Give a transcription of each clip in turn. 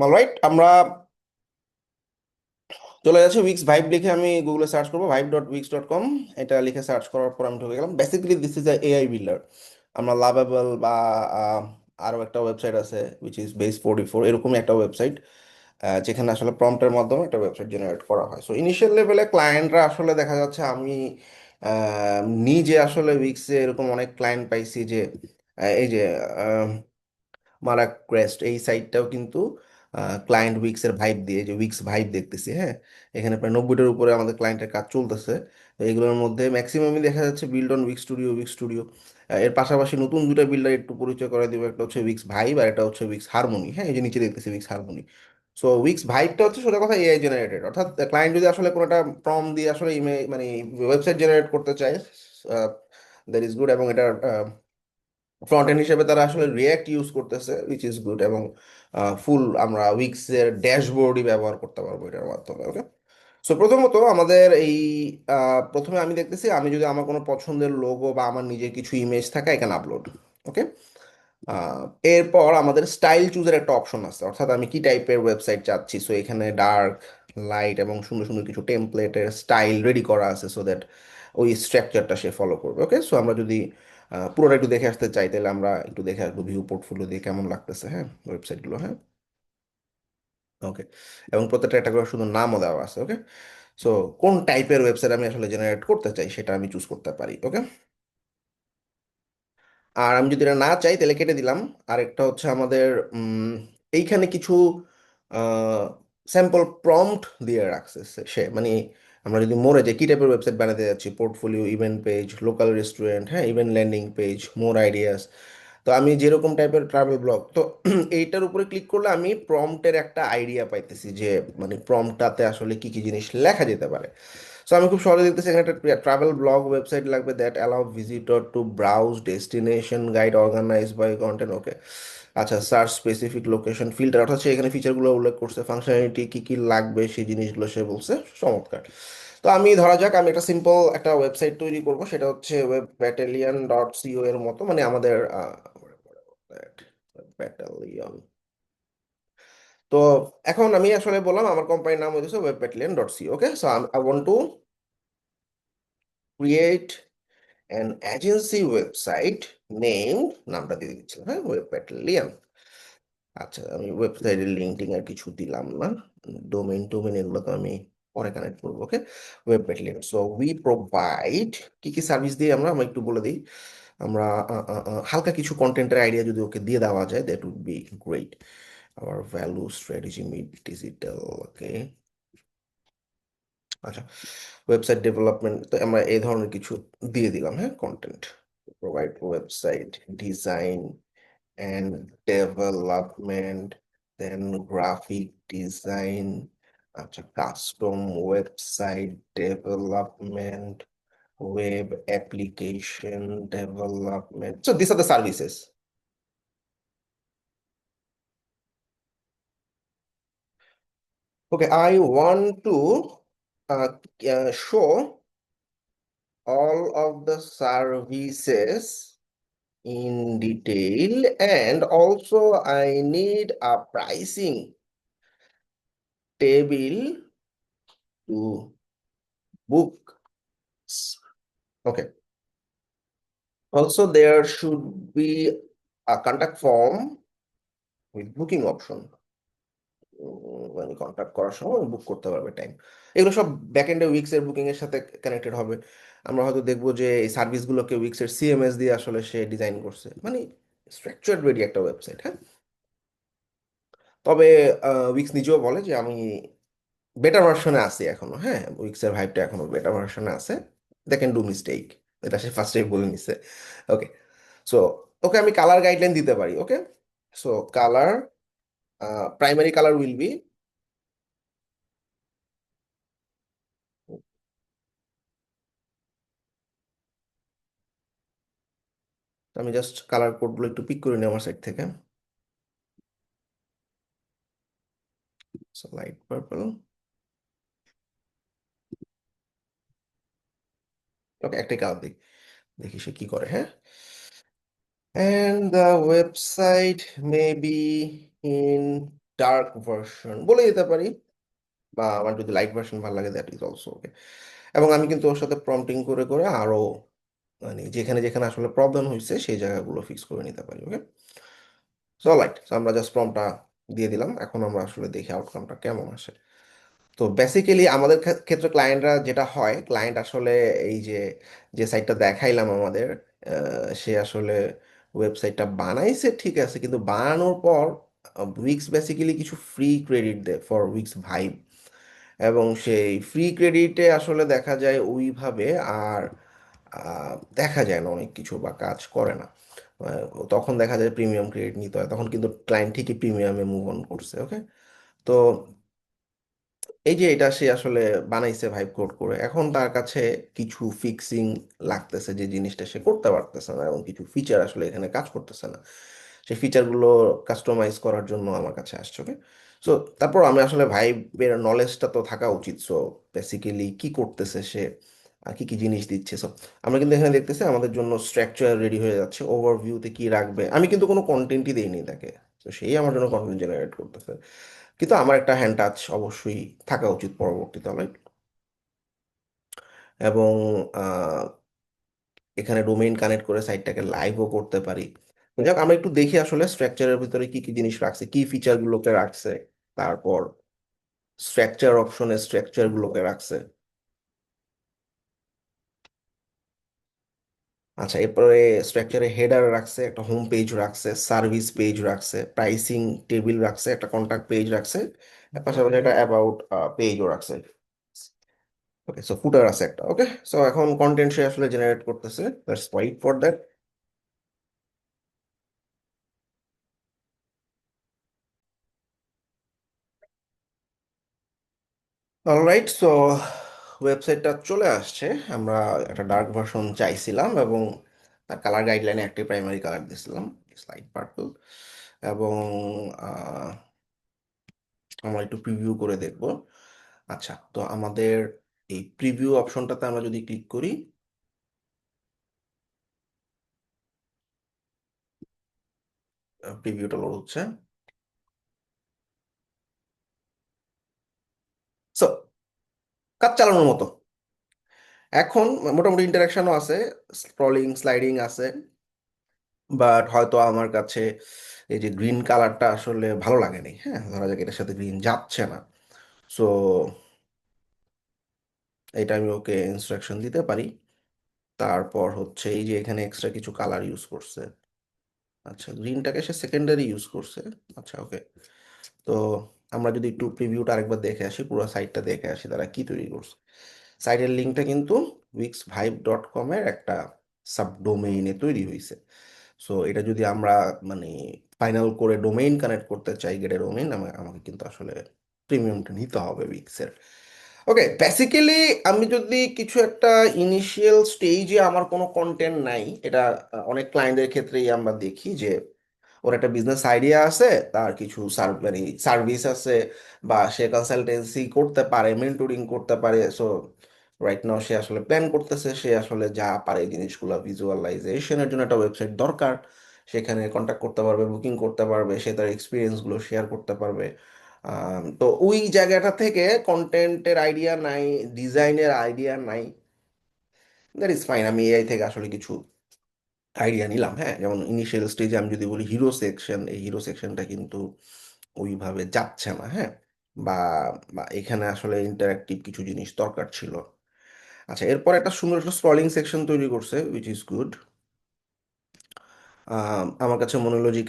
Alright, আমরা চলে যাচ্ছি উইক্স ভাইব লিখে। আমি গুগলে সার্চ করবো vibe.wix.com। এটা লিখে সার্চ করার পর আমি ঢুকে গেলাম। Basically this is AI builder. আমরা লাভেবল বা আহ, আরো একটা ওয়েবসাইট আছে উইচ ইজ বেস 44, এরকমই একটা ওয়েবসাইট যেখানে আসলে প্রম্পটের মাধ্যমে একটা ওয়েবসাইট জেনারেট করা হয়। সো ইনিশিয়াল লেভেলে ক্লায়েন্টরা আসলে দেখা যাচ্ছে, আমি নিজে আসলে উইক্সে এরকম অনেক ক্লায়েন্ট পাইছি যে এই যে মারা ক্রেস্ট, এই সাইটটাও কিন্তু ক্লায়েন্ট উইক্স এর ভাইব দিয়ে, যে উইক্স ভাইব দেখতেছি, হ্যাঁ। এখানে প্রায় 90টার উপরে আমাদের ক্লায়েন্টের কাজ চলতেছে। তো এগুলোর মধ্যে ম্যাক্সিমামই দেখা যাচ্ছে বিল্ড অন উইক্স স্টুডিও। এর পাশাপাশি নতুন দুটো বিল্ডার একটু পরিচয় করে দিব। একটা হচ্ছে উইক্স ভাইব আর একটা হচ্ছে উইক্স হারমোনি। হ্যাঁ, এই যে নিচে দেখতেছি উইক্স হারমোনি। সো উইক্স ভাইবটা হচ্ছে সোজা কথা এআই জেনারেটেড, অর্থাৎ ক্লায়েন্ট যদি আসলে কোনো একটা প্রম দিয়ে আসলে মানে ওয়েবসাইট জেনারেট করতে চায়, দ্যাট ইজ গুড। এবং এটা ফ্রন্ট এন্ড হিসেবে তারা আসলে রিয়াক্ট ইউজ করতেছে, উইচ ইজ গুড। এবং ফুল আমরা উইক্স এর ড্যাশবোর্ডই ব্যবহার করতে পারবো এটার মাধ্যমে। ওকে। সো প্রথমত আমাদের এই প্রথমে আমি দেখতেছি, আমি যদি আমার কোনো পছন্দের লোগো বা আমার নিজের কিছু ইমেজ থাকে এখানে আপলোড। ওকে। আহ, এরপর আমাদের স্টাইল চুজের একটা অপশন আছে, অর্থাৎ আমি কি টাইপের ওয়েবসাইট চাচ্ছি। সো এখানে ডার্ক, লাইট এবং সুন্দর সুন্দর কিছু টেমপ্লেটের স্টাইল রেডি করা আছে, সো দ্যাট ওই স্ট্রাকচারটা সে ফলো করবে। ওকে। সো আমরা যদি পুরোটা একটু দেখে আসতে চাই, তাহলে আমরা একটু দেখে আসবো ভিউ পোর্টফোলিও দিয়ে কেমন লাগতেছে, হ্যাঁ, ওয়েবসাইটগুলো। হ্যাঁ। ওকে। এবং প্রত্যেকটা একটা করে শুধু নামও দেওয়া আছে। ওকে। সো কোন টাইপের ওয়েবসাইট আমি আসলে জেনারেট করতে চাই সেটা আমি চুজ করতে পারি। ওকে। আর আমি যদি এটা না চাই তাহলে কেটে দিলাম। আরেকটা হচ্ছে আমাদের এইখানে কিছু স্যাম্পল প্রম্পট দিয়ে রাখছে সে, মানে আমরা যদি মরে যাই কি টাইপের ওয়েবসাইট বানাতে যাচ্ছি, portfolio, event page, local restaurant, হ্যাঁ, ইভেন্ট ল্যান্ডিং পেজ, মোর আইডিয়াস। তো আমি যেরকম টাইপের ট্রাভেল ব্লগ, তো এইটার উপরে ক্লিক করলে আমি প্রম্পটের একটা আইডিয়া পাইতেছি যে মানে প্রম্পটটাতে আসলে কি কি জিনিস লেখা যেতে পারে। সো আমি খুব সহজে দেখতেছি এখানে একটা ট্রাভেল ব্লগ ওয়েবসাইট লাগবে that allow visitor to browse destination guide organise by content. Okay. আচ্ছা, সার্চ স্পেসিফিক লোকেশন ফিল্টার, অর্থাৎ সে এখানে ফিচারগুলো উল্লেখ করছে, ফাংশনালিটি কি কি লাগবে সেই জিনিসগুলো সে বলছে। চমৎকার। তো আমি ধরা যাক আমি একটা সিম্পল একটা ওয়েবসাইট তৈরি করব, সেটা হচ্ছে webbattalion.co এর মতো, মানে আমাদের ব্যাটালিয়ন। তো এখন আমি আসলে বললাম আমার কোম্পানির নাম হচ্ছে webbattalion.co। Okay. So I want to create an agency website named, নামটা দিয়ে দিচ্ছিলাম, হ্যাঁ, ওয়েব ব্যাটালিয়ন। আচ্ছা, আমি ওয়েবসাইটের লিঙ্ক টিঙ্ক আর কিছু দিলাম না। ডোমেইন টোমেন এগুলো তো আমি পরে কানেক্ট করবো। Okay. Web battalion, so we provide কি কি সার্ভিস দিই আমরা আমরা একটু বলে দিই। আমরা হালকা কিছু কন্টেন্টের আইডিয়া যদি ওকে দিয়ে দেওয়া যায়, that would be great. Our value strategy mid digital. Okay. আচ্ছা, ওয়েবসাইট ডেভেলপমেন্ট, তো আমরা এই ধরনের কিছু দিয়ে দিলাম, হ্যাঁ, content. Provide website design and development, then graphic design, আচ্ছা, custom website development, web application development. So this are the services. Okay, I want to show all of the services in detail, and also I need a pricing table to book. Okay. Also, there should be a contact form with booking option. মানে contact করার সময় বুক করতে পারবে time. এগুলো সব ব্যাকএন্ডে weeks এর booking এর সাথে কানেক্টেড হবে। আমরা হয়তো দেখবো যে এই সার্ভিসগুলোকে উইক্স এর সিএমএস দিয়ে আসলে সে ডিজাইন করছে, মানে স্ট্রাকচার্ড রেডি একটা ওয়েবসাইট, হ্যাঁ। তবে উইক্স নিজেও বলে যে আমি বেটার ভার্সনে আছি এখনো, হ্যাঁ, উইক্স এর ভাইবটা এখনো বেটার ভার্সনে আছে। দে ক্যান ডু মিস্টেক, এটা সে ফার্স্টে বলে নিছে। ওকে। সো ওকে, আমি কালার গাইডলাইন দিতে পারি। Okay. So colour, primary colour will be, আমি জাস্ট কালার কোডগুলো একটু পিক করে নিই আমার সাইড থেকে। Light purple. ওকে, একটাই কালার দিই, দেখি সে কি করে, হ্যাঁ। And the website may be in dark version বলে দিতে পারি, বা আমার যদি লাইট ভার্সন ভালো লাগে দ্যাট ইজ অলসো ওকে। এবং আমি কিন্তু ওর সাথে প্রম্পটিং করে করে আরো মানে যেখানে যেখানে আসলে প্রবলেম হয়েছে সেই জায়গাগুলো ফিক্স করে নিতে পারি ওকে। সো রাইট, আমরা জাস্ট প্রম্পটটা দিয়ে দিলাম, এখন আমরা আসলে দেখি আউটকামটা কেমন আসে। তো বেসিক্যালি আমাদের ক্ষেত্রে ক্লায়েন্টরা যেটা হয়, ক্লায়েন্ট আসলে এই যে যে সাইটটা দেখাইলাম আমাদের, সে আসলে ওয়েবসাইটটা বানাইছে ঠিক আছে, কিন্তু বানানোর পর উইক্স বেসিক্যালি কিছু ফ্রি ক্রেডিট দেয় ফর উইক্স ভাইব, এবং সেই ফ্রি ক্রেডিটে আসলে দেখা যায় ওইভাবে আর দেখা যায় না অনেক কিছু বা কাজ করে না। তখন দেখা যায় প্রিমিয়াম ক্রেডিট নিতে হয়, তখন কিন্তু ক্লায়েন্ট ঠিকই প্রিমিয়ামে মুভ অন করছে ওকে। তো এই যে এটা সে আসলে বানাইছে ভাইব কোড করে, এখন তার কাছে কিছু ফিক্সিং লাগতেছে, যে জিনিসটা সে করতে পারতেছে না, এবং কিছু ফিচার আসলে এখানে কাজ করতেছে না, সেই ফিচারগুলো কাস্টমাইজ করার জন্য আমার কাছে আসছে ওকে। সো তারপর আমি আসলে ভাইবের নলেজটা তো থাকা উচিত, সো বেসিক্যালি কি করতেছে সে আর কি কি জিনিস দিচ্ছে। সো আমরা কিন্তু এখানে দেখতেছি আমাদের জন্য স্ট্রাকচার রেডি হয়ে যাচ্ছে, ওভারভিউতে কি রাখবে, আমি কিন্তু কোনো কন্টেন্টই দেইনি তাকে, তো সেই আমার জন্য কন্টেন্ট জেনারেট করতেছে। কিন্তু আমার একটা হ্যান্ড টাচ অবশ্যই থাকা উচিত পরবর্তীতে right? এবং আহ, এখানে ডোমেইন কানেক্ট করে সাইটটাকে লাইভও করতে পারি। যাক, আমরা একটু দেখি আসলে স্ট্রাকচারের ভিতরে কি কি জিনিস রাখছে, কি ফিচার গুলোকে রাখছে, তারপর স্ট্রাকচার অপশনে স্ট্রাকচার গুলোকে রাখছে। আচ্ছা, এরপরে স্ট্রাকচারে হেডার রাখছে, একটা হোম পেজ রাখছে, সার্ভিস পেজ রাখছে, প্রাইসিং টেবিল রাখছে, একটা কন্টাক্ট পেজ রাখছে, এর পাশাপাশি একটা অ্যাবাউট পেজও রাখছে। ওকে, সো ফুটার আছে একটা ওকে। সো এখন কন্টেন্ট সে আসলে জেনারেট করতেছে, let's wait for that. Alright, so ওয়েবসাইটটা চলে আসছে। আমরা একটা ডার্ক ভার্সন চাইছিলাম, এবং তার কালার গাইডলাইনে একটি প্রাইমারি কালার দিয়েছিলাম, লাইট পার্পল। এবং আহ, আমরা একটু প্রিভিউ করে দেখব। আচ্ছা, তো আমাদের এই প্রিভিউ অপশনটাতে আমরা যদি ক্লিক করি, প্রিভিউটা লোড হচ্ছে। সো কাজ চালানোর মতো এখন, মোটামুটি ইন্টারাকশনও আছে, স্ক্রলিং স্লাইডিং আছে, বাট হয়তো আমার কাছে এই যে গ্রিন কালারটা আসলে ভালো লাগেনি, হ্যাঁ ধরা যাক এটার সাথে গ্রিন যাচ্ছে না। সো এটা আমি ওকে ইনস্ট্রাকশন দিতে পারি। তারপর হচ্ছে এই যে এখানে এক্সট্রা কিছু কালার ইউজ করছে। আচ্ছা, গ্রিনটাকে সে সেকেন্ডারি ইউজ করছে। আচ্ছা ওকে। তো আমরা যদি একটু প্রিভিউটা আরেকবার দেখে আসি, পুরো সাইটটা দেখে আসি তারা কি তৈরি করছে। সাইটের লিঙ্কটা কিন্তু wixvibe.com এর একটা সাবডোমেইনে তৈরি হয়েছে। সো এটা যদি আমরা মানে ফাইনাল করে ডোমেইন কানেক্ট করতে চাই, গেটের ডোমেইন, আমাকে কিন্তু আসলে প্রিমিয়ামটা নিতে হবে উইক্সের। ওকে, বেসিক্যালি আমি যদি কিছু একটা ইনিশিয়াল স্টেজে আমার কোনো কন্টেন্ট নাই, এটা অনেক ক্লায়েন্টের ক্ষেত্রেই আমরা দেখি যে ওর একটা বিজনেস আইডিয়া আছে, তার কিছু মানে সার্ভিস আছে, বা সে কনসালটেন্সি করতে পারে, মেন্টরিং করতে পারে। সো রাইট নাও সে আসলে প্ল্যান করতেছে, সে আসলে যা পারে এই জিনিসগুলো ভিজুয়ালাইজেশনের জন্য একটা ওয়েবসাইট দরকার, সেখানে কন্ট্যাক্ট করতে পারবে, বুকিং করতে পারবে, সে তার এক্সপিরিয়েন্সগুলো শেয়ার করতে পারবে। তো ওই জায়গাটা থেকে কন্টেন্টের আইডিয়া নাই, ডিজাইনের আইডিয়া নাই, দ্যাট ইজ ফাইন, আমি এআই থেকে আসলে কিছু আইডিয়া নিলাম। হ্যাঁ, যেমন ইনিশিয়াল স্টেজে আমি যদি বলি হিরো সেকশন, এই হিরো সেকশনটা কিন্তু ওইভাবে যাচ্ছে না, হ্যাঁ, বা বা এখানে আসলে ইন্টারাক্টিভ কিছু জিনিস দরকার ছিল। আচ্ছা, এরপর একটা সুন্দর একটা স্ক্রলিং সেকশন তৈরি করছে, উইচ ইজ গুড। আমার কাছে মনে হলো যে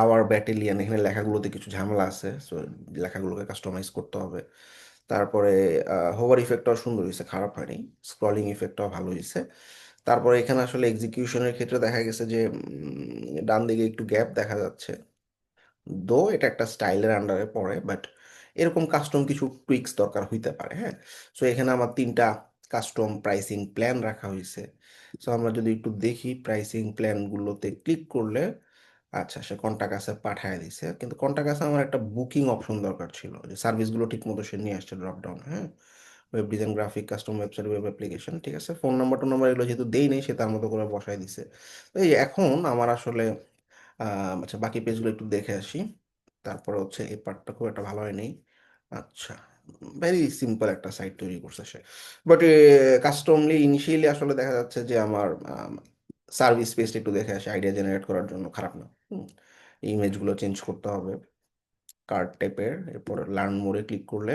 আওয়ার ব্যাটালিয়ান, এখানে লেখাগুলোতে কিছু ঝামেলা আছে, সো লেখাগুলোকে কাস্টমাইজ করতে হবে। তারপরে হোভার ইফেক্টটাও সুন্দর হয়েছে, খারাপ হয়নি। স্ক্রলিং ইফেক্টটাও ভালো হয়েছে। তারপরে এখানে আসলে এক্সিকিউশনের ক্ষেত্রে দেখা গেছে যে ডান দিকে একটু গ্যাপ দেখা যাচ্ছে, দো এটা একটা স্টাইলের আন্ডারে পড়ে, বাট এরকম কাস্টম কিছু টুইক্স দরকার হইতে পারে, হ্যাঁ। সো এখানে আমার তিনটা কাস্টম প্রাইসিং প্ল্যান রাখা হয়েছে। সো আমরা যদি একটু দেখি প্রাইসিং প্ল্যানগুলোতে ক্লিক করলে, আচ্ছা সে কন্টাক্ট আসে পাঠায় দিছে, কিন্তু কন্টাক্ট আসে আমার একটা বুকিং অপশন দরকার ছিল, যে সার্ভিসগুলো ঠিক মতো সে নিয়ে আসছে ড্রপ ডাউন, হ্যাঁ। Web design, graphic, custom website, web application, ঠিক আছে, ফোন নাম্বার টোন নাম্বার এগুলো যেহেতু দেই নেই, সে তার মতো করে বসায় দিছে। তো এই এখন আমার আসলে আচ্ছা বাকি পেজগুলো একটু দেখে আসি। তারপরে হচ্ছে এই পার্টটা খুব একটা ভালো হয়নি। আচ্ছা, ভেরি সিম্পল একটা সাইট তৈরি করছে সে, বাট কাস্টমলি ইনিশিয়ালি আসলে দেখা যাচ্ছে যে আমার সার্ভিস পেজটা একটু দেখে আসে আইডিয়া জেনারেট করার জন্য, খারাপ না। ইমেজগুলো চেঞ্জ করতে হবে কার্ড টাইপের, এরপর লার্ন মোডে ক্লিক করলে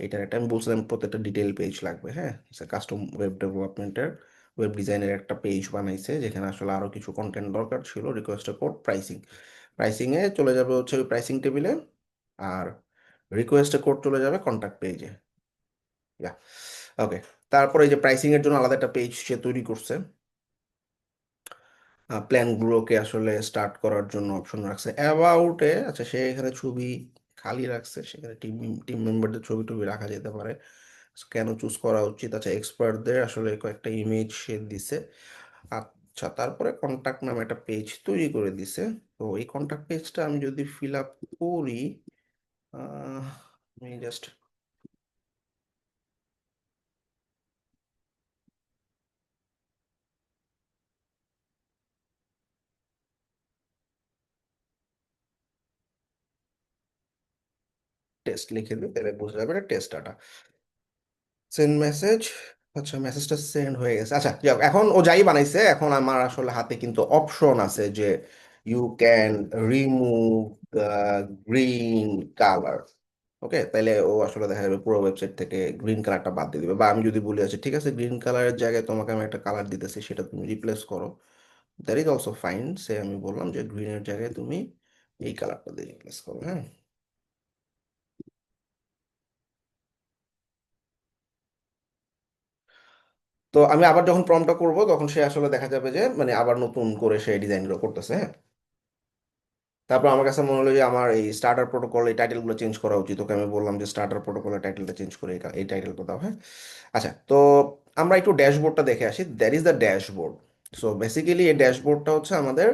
এটার একটা, আমি বলছিলাম প্রত্যেকটা ডিটেল পেজ লাগবে, হ্যাঁ। কাস্টম ওয়েব ডেভেলপমেন্টের, ওয়েব ডিজাইনের একটা পেজ বানাইছে যেখানে আসলে আরো কিছু কন্টেন্ট দরকার ছিল, রিকোয়েস্ট কোড, প্রাইসিং। প্রাইসিংয়ে চলে যাবে হচ্ছে ওই প্রাইসিং টেবিলে, আর রিকোয়েস্ট কোড চলে যাবে কন্ট্যাক্ট পেজে। ইয়া, ওকে। তারপরে এই যে প্রাইসিং এর জন্য আলাদা একটা পেজ সে তৈরি করছে, প্ল্যানগুলোকে আসলে স্টার্ট করার জন্য অপশন রাখছে অ্যাবাউটে। আচ্ছা, সে এখানে ছবি খালি রাখছে, সেখানে টিম টিম মেম্বারদের ছবি টবি রাখা যেতে পারে, কেন চুজ করা উচিত। আচ্ছা, এক্সপার্টদের আসলে কয়েকটা ইমেজ সে দিছে। আচ্ছা, তারপরে কন্টাক্ট নামে একটা পেজ তৈরি করে দিছে। তো এই কন্টাক্ট পেজটা আমি যদি ফিল আপ করি, আহ, আমি জাস্ট টেস্ট লিখে দিই, তাহলে বোঝা যাবে না টেস্ট ডাটা। Send message. আচ্ছা, মেসেজটা সেন্ড হয়ে গেছে। আচ্ছা, যাক, এখন ও যাই বানাইছে, এখন আমার আসলে হাতে কিন্তু অপশন আছে যে you can remove the green colour. Okay, তাইলে ও আসলে দেখা যাবে পুরো ওয়েবসাইট থেকে গ্রিন কালারটা বাদ দিয়ে দিবে, বা আমি যদি বলি আছে ঠিক আছে গ্রিন কালারের জায়গায় তোমাকে আমি একটা কালার দিতেছি, সেটা তুমি রিপ্লেস করো, দ্যাট ইজ অলসো ফাইন। সে আমি বললাম যে গ্রিনের জায়গায় তুমি এই কালারটা দিয়ে রিপ্লেস করো, হ্যাঁ। তো আমি আবার যখন প্রম্পটটা করব তখন সে আসলে দেখা যাবে যে মানে আবার নতুন করে সে ডিজাইনগুলো করতেছে, হ্যাঁ। তারপর আমার কাছে মনে হলো যে আমার এই স্টার্টার প্রোটোকল এই টাইটেলগুলো চেঞ্জ করা উচিত। ওকে আমি বললাম যে স্টার্টার প্রোটোকলের টাইটেলটা চেঞ্জ করে এই টাইটেলটা দাও, হ্যাঁ। আচ্ছা, তো আমরা একটু ড্যাশবোর্ডটা দেখে আসি। That is the dashboard. So basically এই ড্যাশবোর্ডটা হচ্ছে আমাদের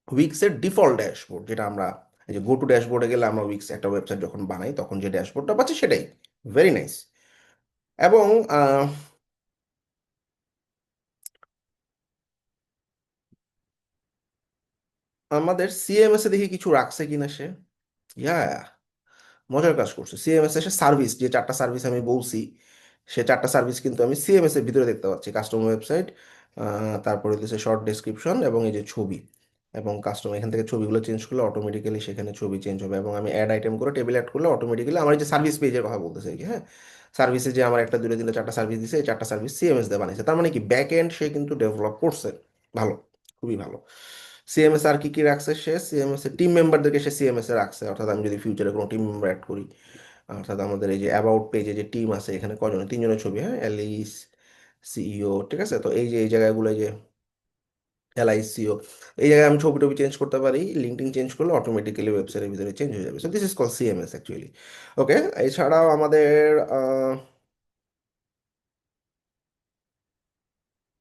উইক্সের ডিফল্ট ড্যাশবোর্ড, যেটা আমরা এই যে গো টু ড্যাশবোর্ডে গেলে আমরা উইক্স একটা ওয়েবসাইট যখন বানাই তখন যে ড্যাশবোর্ডটা পাচ্ছি সেটাই, ভেরি নাইস। এবং আমাদের সিএমএস এ দেখি কিছু রাখছে কিনা সে। ইয়া, মজার কাজ করছে। সিএমএস এর সার্ভিস, যে চারটা সার্ভিস আমি বলছি, সে চারটা সার্ভিস কিন্তু আমি সিএমএস এর ভিতরে দেখতে পাচ্ছি। কাস্টমার ওয়েবসাইট, তারপরে দিচ্ছে শর্ট ডেসক্রিপশন এবং এই যে ছবি, এবং কাস্টমার এখান থেকে ছবিগুলো চেঞ্জ করলে অটোমেটিক্যালি সেখানে ছবি চেঞ্জ হবে, এবং আমি অ্যাড আইটেম করে টেবিল অ্যাড করলে অটোমেটিক্যালি আমার এই যে সার্ভিস পেজের কথা বলতেছে আর কি, হ্যাঁ। সার্ভিসে যে আমার একটা দুটো তিনটা চারটা সার্ভিস দিছে, এই চারটা সার্ভিস সিএমএস দিয়ে বানিয়েছে, তার মানে কি ব্যাক এন্ড সে কিন্তু ডেভেলপ করছে। ভালো, খুবই ভালো। সিএমএস আর কি কি রাখছে সে, সিএমএস এর টিম মেম্বারদেরকে সে সিএমএস এ রাখছে, অর্থাৎ আমি যদি ফিউচারে কোনো টিম মেম্বার অ্যাড করি, অর্থাৎ আমাদের এই যে অ্যাবাউট পেজে যে টিম আছে এখানে কজনের, তিনজনের ছবি, হ্যাঁ, এলইস, সিইও, ঠিক আছে। তো এই যে এই জায়গাগুলো, এই যে এলআইসিও, এই জায়গায় আমি ছবি টবি চেঞ্জ করতে পারি, লিঙ্কডিন চেঞ্জ করলে অটোমেটিক্যালি ওয়েবসাইটের ভিতরে চেঞ্জ হয়ে যাবে। So this is call CMS actually. Okay, এছাড়াও আমাদের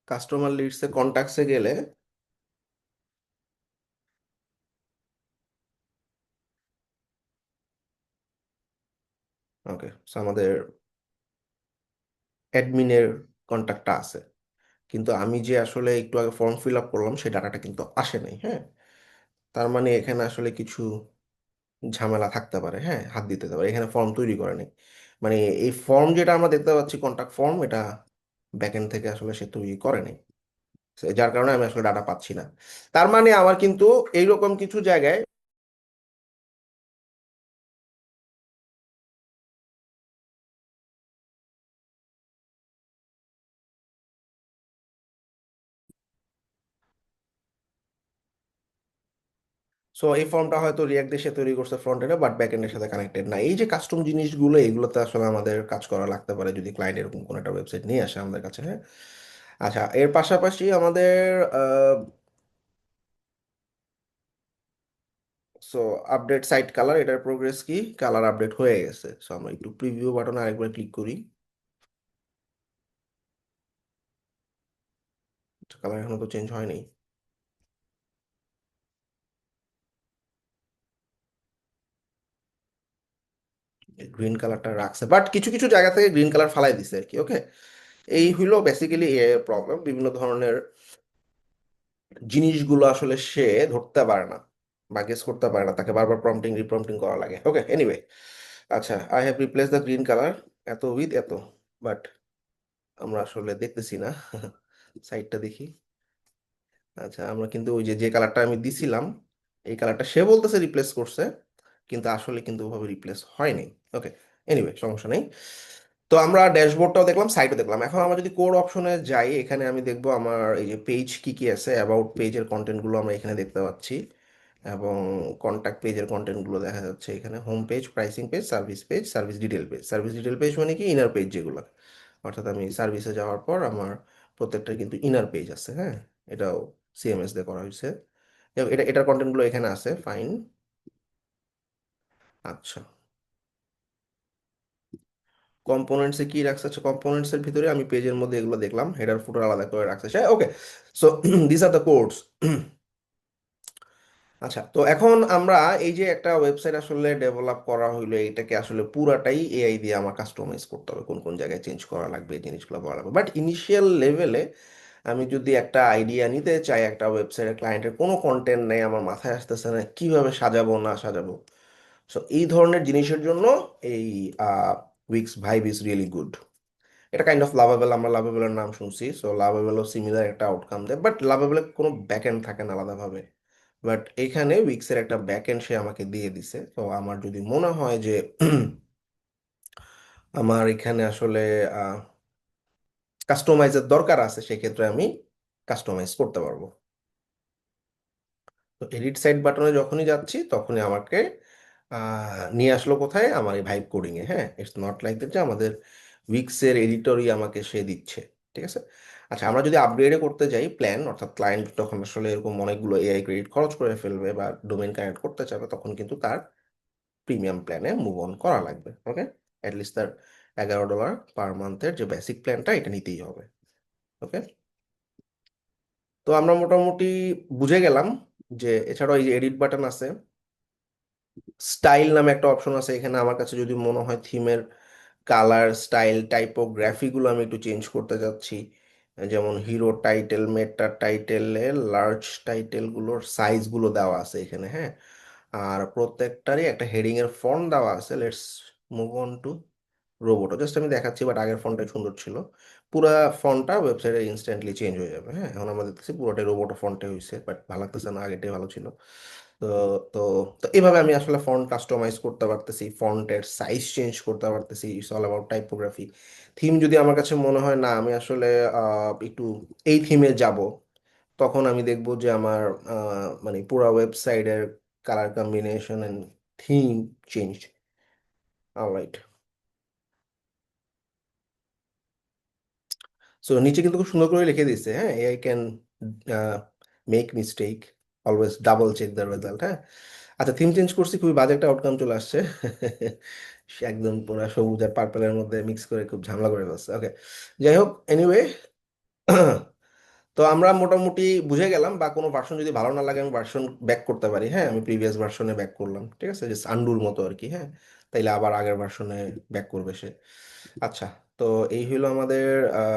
কাস্টমার লিডসে কন্ট্যাক্টসে গেলে, ওকে, আমাদের অ্যাডমিনের কন্ট্যাক্টটা আছে, কিন্তু আমি যে আসলে একটু আগে ফর্ম ফিল আপ করলাম সেই ডাটাটা কিন্তু আসে নাই, হ্যাঁ। তার মানে এখানে আসলে কিছু ঝামেলা থাকতে পারে, হ্যাঁ, হাত দিতে পারে, এখানে ফর্ম তৈরি করে নাই। মানে এই ফর্ম যেটা আমরা দেখতে পাচ্ছি কন্ট্যাক্ট ফর্ম, এটা ব্যাকএন্ড থেকে আসলে সে তৈরি করে নাই। যার কারণে আমি আসলে ডাটা পাচ্ছি না। তার মানে আমার কিন্তু এইরকম কিছু জায়গায়, সো এই ফর্মটা হয়তো রিয়াক্ট দিয়ে সে তৈরি করছে ফ্রন্ট এন্ডে, বাট ব্যাক এন্ডের সাথে কানেক্টেড না। এই যে কাস্টম জিনিসগুলো, এগুলোতে আসলে আমাদের কাজ করা লাগতে পারে যদি ক্লায়েন্ট এরকম কোনো একটা ওয়েবসাইট নিয়ে আসে আমাদের কাছে, হ্যাঁ। আচ্ছা, এর পাশাপাশি আমাদের সো আপডেট সাইট কালার, এটার প্রোগ্রেস কি, কালার আপডেট হয়ে গেছে। সো আমরা একটু প্রিভিউ বাটনে আরেকবার ক্লিক করি, কালার এখনো তো চেঞ্জ হয়নি, গ্রিন কালারটা রাখছে, বাট কিছু কিছু জায়গা থেকে গ্রিন কালার ফালাই দিছে আর কি, ওকে। এই হইলো বেসিক্যালি এর প্রবলেম, বিভিন্ন ধরনের জিনিসগুলো আসলে সে ধরতে পারে না। বা গেস করতে পারে না, তাকে বারবার প্রম্পটিং রিপ্রম্পটিং করা লাগে। ওকে, এনিওয়ে, আচ্ছা, I have replace the green colour এত উইথ এত, বাট আমরা আসলে দেখতেছি না। সাইডটা দেখি। আচ্ছা, আমরা কিন্তু ওই যে যে কালারটা আমি দিছিলাম, এই কালারটা সে বলতেছে রিপ্লেস করছে, কিন্তু আসলে কিন্তু ওভাবে রিপ্লেস হয়নি। ওকে, এনিওয়ে, সমস্যা নেই। তো আমরা ড্যাশবোর্ডটাও দেখলাম, সাইটও দেখলাম। এখন আমরা যদি কোড অপশনে যাই, এখানে আমি দেখবো আমার এই যে পেজ কি কি আছে, অ্যাবাউট পেজের কন্টেন্টগুলো আমরা এখানে দেখতে পাচ্ছি, এবং কন্ট্যাক্ট পেজের কন্টেন্টগুলো দেখা যাচ্ছে এখানে। Home page, pricing page, service page, service detail page. Service detail page মানে কি, ইনার পেজ যেগুলো, অর্থাৎ আমি সার্ভিসে যাওয়ার পর আমার প্রত্যেকটা কিন্তু ইনার পেজ আছে, হ্যাঁ। এটাও সিএমএস দিয়ে করা হয়েছে। এটার কন্টেন্টগুলো এখানে আছে, ফাইন। আচ্ছা, কম্পোনেন্টসে কি রাখছে? আচ্ছা, কম্পোনেন্টসের ভিতরে আমি পেজের মধ্যে এগুলো দেখলাম, হেডার ফুটার আলাদা করে রাখছে সে। Okay, so this are the codes. আচ্ছা, তো এখন আমরা এই যে একটা ওয়েবসাইট আসলে ডেভেলপ করা হইলো, এটাকে আসলে পুরাটাই এআই দিয়ে আমার কাস্টমাইজ করতে হবে, কোন কোন জায়গায় চেঞ্জ করা লাগবে, এই জিনিসগুলো বলা লাগবে। বাট ইনিশিয়াল লেভেলে আমি যদি একটা আইডিয়া নিতে চাই, একটা ওয়েবসাইটের ক্লায়েন্টের কোনো কন্টেন্ট নেই, আমার মাথায় আসতেছে না কিভাবে সাজাবো না সাজাবো, সো এই ধরনের জিনিসের জন্য এই weeks vibe is really good. এটা কাইন্ড অফ লাভাবেল, আমরা লাভাবেলের নাম শুনছি, সো লাভাবেলও সিমিলার একটা আউটকাম দেয়, বাট লাভাবেলের কোনো ব্যাক এন্ড থাকে না আলাদাভাবে। বাট এখানে উইক্সের একটা ব্যাক এন্ড সে আমাকে দিয়ে দিছে, তো আমার যদি মনে হয় যে আমার এখানে আসলে কাস্টমাইজের দরকার আছে, সেক্ষেত্রে আমি কাস্টমাইজ করতে পারবো। তো এডিট সাইড বাটনে যখনই যাচ্ছি, তখনই আমাকে নিয়ে আসলো কোথায়, আমার এই ভাইব কোডিং এ। হ্যাঁ, ইটস নট লাইক দ্যাট যে আমাদের উইক্সের এডিটরই আমাকে সে দিচ্ছে। ঠিক আছে। আচ্ছা, আমরা যদি আপগ্রেড করতে যাই প্ল্যান, অর্থাৎ ক্লায়েন্ট তখন আসলে এরকম অনেকগুলো এআই ক্রেডিট খরচ করে ফেলবে বা ডোমেইন কানেক্ট করতে চাবে, তখন কিন্তু তার প্রিমিয়াম প্ল্যানে মুভ অন করা লাগবে। ওকে, অ্যাটলিস্ট তার $11 পার মান্থের যে বেসিক প্ল্যানটা, এটা নিতেই হবে। ওকে, তো আমরা মোটামুটি বুঝে গেলাম যে এছাড়াও এই যে এডিট বাটন আছে, স্টাইল নামে একটা অপশন আছে এখানে। আমার কাছে যদি মনে হয় থিমের কালার, স্টাইল, টাইপোগ্রাফিগুলো আমি একটু চেঞ্জ করতে যাচ্ছি, যেমন হিরো টাইটেল, মেটা টাইটেলের লার্জ টাইটেলগুলোর সাইজগুলো দেওয়া আছে এখানে, হ্যাঁ। আর প্রত্যেকটারই একটা হেডিং এর ফন্ট দেওয়া আছে। Let's move on to robot. Just আমি দেখাচ্ছি, বাট আগের ফন্টটাই সুন্দর ছিল। পুরা ফন্টটা ওয়েবসাইটে ইনস্ট্যান্টলি চেঞ্জ হয়ে যাবে, হ্যাঁ। এখন আমরা দেখতেছি পুরোটাই রোবট ফন্টে হয়েছে, বাট ভালো লাগতেছে না, আগেটাই ভালো ছিল। তো তো তো এইভাবে আমি আসলে ফন্ট কাস্টমাইজ করতে পারতেছি, ফন্টের সাইজ চেঞ্জ করতে পারতেছি। It's all about typography. Theme যদি আমার কাছে মনে হয় না আমি আসলে একটু এই থিমে যাব, তখন আমি দেখবো যে আমার মানে পুরো ওয়েবসাইটের colour combination and theme change. Alright, so নিচে কিন্তু খুব সুন্দর করে লিখে দিচ্ছে, হ্যাঁ, AI can make mistake, always double check the result, হ্যাঁ। আচ্ছা, থিম চেঞ্জ করছি, খুবই বাজে একটা আউটকাম চলে আসছে। সে একদম পুরো সবুজ আর পার্পলের মধ্যে মিক্স করে খুব ঝামেলা করে ফেলছে। ওকে, যাই হোক, এনিওয়ে, তো আমরা মোটামুটি বুঝে গেলাম, বা কোনো ভার্সন যদি ভালো না লাগে আমি ভার্সন ব্যাক করতে পারি। হ্যাঁ, আমি প্রিভিয়াস ভার্সনে ব্যাক করলাম, ঠিক আছে, জাস্ট আন্ডুর মতো আর কি, হ্যাঁ। তাইলে আবার আগের ভার্সনে ব্যাক করবে সে। আচ্ছা, তো এই হলো আমাদের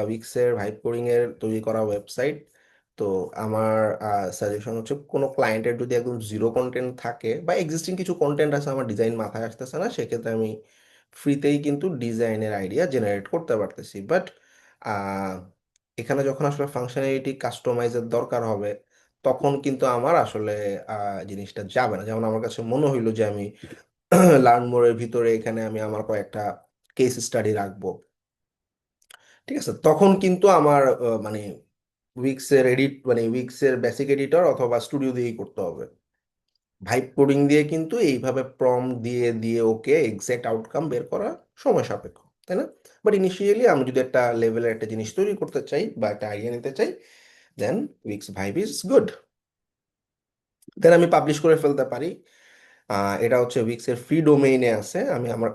উইক্সের ভাইব কোডিং এর তৈরি করা ওয়েবসাইট। তো আমার সাজেশন হচ্ছে, কোনো ক্লায়েন্টের যদি একদম জিরো কন্টেন্ট থাকে বা এক্সিস্টিং কিছু কন্টেন্ট আছে, আমার ডিজাইন মাথায় আসতেছে না, সেক্ষেত্রে আমি ফ্রিতেই কিন্তু ডিজাইনের আইডিয়া জেনারেট করতে পারতেছি। বাট এখানে যখন আসলে ফাংশনালিটি কাস্টমাইজের দরকার হবে, তখন কিন্তু আমার আসলে জিনিসটা যাবে না। যেমন আমার কাছে মনে হইলো যে আমি লার্ন মোরের ভিতরে এখানে আমি আমার কয়েকটা কেস স্টাডি রাখবো, ঠিক আছে, তখন কিন্তু আমার মানে উইক্সের এডিট, মানে উইক্সের বেসিক এডিটর অথবা স্টুডিও দিয়েই করতে হবে। ভাইব কোডিং দিয়ে কিন্তু এইভাবে প্রম দিয়ে দিয়ে ওকে এক্সাক্ট আউটকাম বের করা সময় সাপেক্ষ, তাই না? বাট ইনিশিয়ালি আমি যদি একটা লেভেলের একটা জিনিস তৈরি করতে চাই বা একটা আইডিয়া নিতে চাই, দেন উইক্স ভাইব ইজ গুড। দেন আমি পাবলিশ করে ফেলতে পারি। এটা হচ্ছে উইক্সের ফ্রি ডোমেইনে আছে, আমি আমার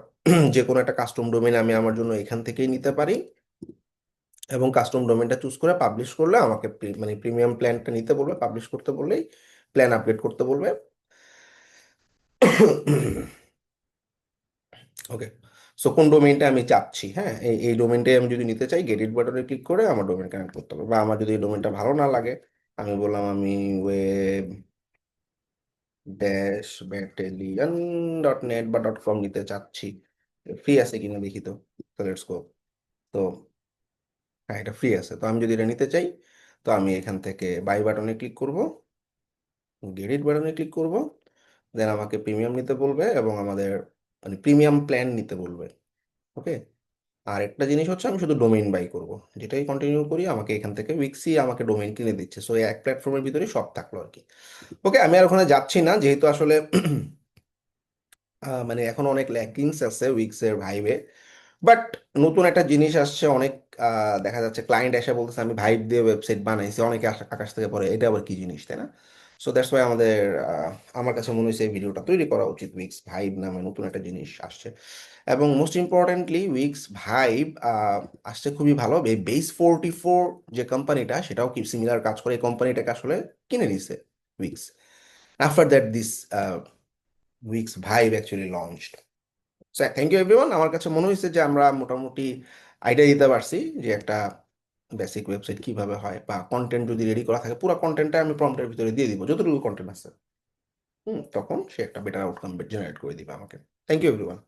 যে কোনো একটা কাস্টম ডোমেইন আমি আমার জন্য এখান থেকেই নিতে পারি, এবং কাস্টম ডোমেনটা চুজ করে পাবলিশ করলে আমাকে মানে প্রিমিয়াম প্ল্যানটা নিতে বলবে, পাবলিশ করতে বললেই প্ল্যান আপডেট করতে বলবে। ওকে, সো কোন ডোমেইনটা আমি চাচ্ছি, হ্যাঁ, এই ডোমেইনটাই আমি যদি নিতে চাই, গেট ইট বাটনে ক্লিক করে আমার ডোমেইন কানেক্ট করতে হবে। বা আমার যদি এই ডোমেইনটা ভালো না লাগে, আমি বললাম আমি web dash battalion dot net বা ডট কম নিতে চাচ্ছি, ফ্রি আছে কিনা দেখি তো। তো লেটস গো। তো হ্যাঁ, এটা ফ্রি আছে, তো আমি যদি এটা নিতে চাই, তো আমি এখান থেকে বাই বাটনে ক্লিক করব, গেট বাটনে ক্লিক করব, দেন আমাকে প্রিমিয়াম নিতে বলবে এবং আমাদের মানে প্রিমিয়াম প্ল্যান নিতে বলবে। ওকে। আর একটা জিনিস হচ্ছে আমি শুধু ডোমেইন বাই করব, যেটাই কন্টিনিউ করি আমাকে এখান থেকে উইক্সই আমাকে ডোমেইন কিনে দিচ্ছে, সো এই এক প্ল্যাটফর্মের ভিতরে সব থাকলো আর কি। ওকে, আমি আর ওখানে যাচ্ছি না, যেহেতু আসলে মানে এখন অনেক ল্যাকিংস আছে উইক্সের ভাইবে। বাট নতুন একটা জিনিস আসছে, অনেক দেখা যাচ্ছে ক্লায়েন্ট এসে বলতেছে আমি ভাইব দিয়ে ওয়েবসাইট বানাইছি, অনেকে আকাশ থেকে পড়ে, এটা আবার কি জিনিস, তাই না? সো দ্যাটস ওয়াই আমাদের আমার কাছে মনে হয়েছে এই ভিডিওটা তৈরি করা উচিত। উইক্স ভাইব নামে নতুন একটা জিনিস আসছে, এবং মোস্ট ইম্পর্টেন্টলি উইক্স ভাইব আসছে খুবই ভালো। এই বেস 44 যে কোম্পানিটা, সেটাও কি সিমিলার কাজ করে, এই কোম্পানিটাকে আসলে কিনে নিছে Wix. After that this Wix vibe actually launched. So thank you everyone. আমার কাছে মনে হয়েছে যে আমরা মোটামুটি আইডিয়া দিতে পারছি যে একটা বেসিক ওয়েবসাইট কিভাবে হয়, বা কন্টেন্ট যদি রেডি করা থাকে পুরো কন্টেন্টটা আমি প্রম্পটের ভিতরে দিয়ে দিব, যতটুকু কন্টেন্ট আছে। তখন সে একটা বেটার আউটকাম জেনারেট করে দিবে আমাকে। Thank you everyone.